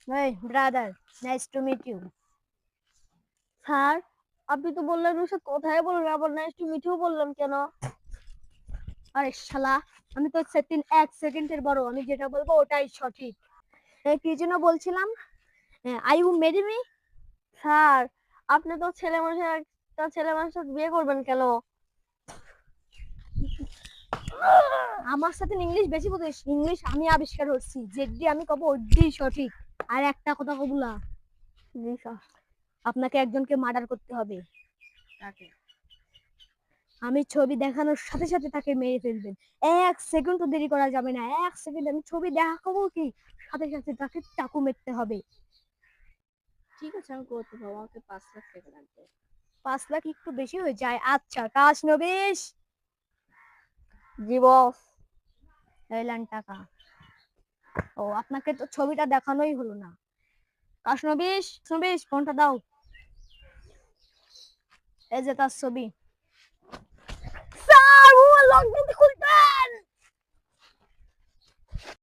Hey, brother, nice to meet you. Sir, আপনি তো বললেন ওর সাথে কথাই বলবেন, আবার নাইস টু মিট ইউ বললেন কেন? আরে শালা, আমি তো সেদিন 1 সেকেন্ডের বড়, আমি যেটা বলবো ওটাই সঠিক। কি যেন বলছিলাম? I U marry me? Sir, আপনি তো ছেলে মানুষের একটা ছেলে মানুষের সাথে বিয়ে করবেন কেন? আমার সাথে ইংলিশ বেশি বলিস। ইংলিশ আমি আবিষ্কার করছি, যেটি আমি কব ওইটাই সঠিক। আর একটা কথা কবুলা, জি স্যার। আপনাকে একজনকে মার্ডার করতে হবে। তাকে আমি ছবি দেখানোর সাথে সাথে তাকে মেরে ফেলবেন। 1 সেকেন্ড তো দেরি করা যাবে না। 1 সেকেন্ড আমি ছবি দেখাবো কি সাথে সাথে তাকে চাকু মারতে হবে। ঠিক আছে, আমি করতে পারবো। আমাকে 5 লাখ টাকা লাগবে। 5 লাখ একটু বেশি হয়ে যায়। আচ্ছা, কাজ নবিশ, জি বস। এলেন টাকা। ও, আপনাকে তো ছবিটা দেখানোই হলো না। কাশ নবিশ, নবিশ ফোনটা দাও। এই যে তার ছবি।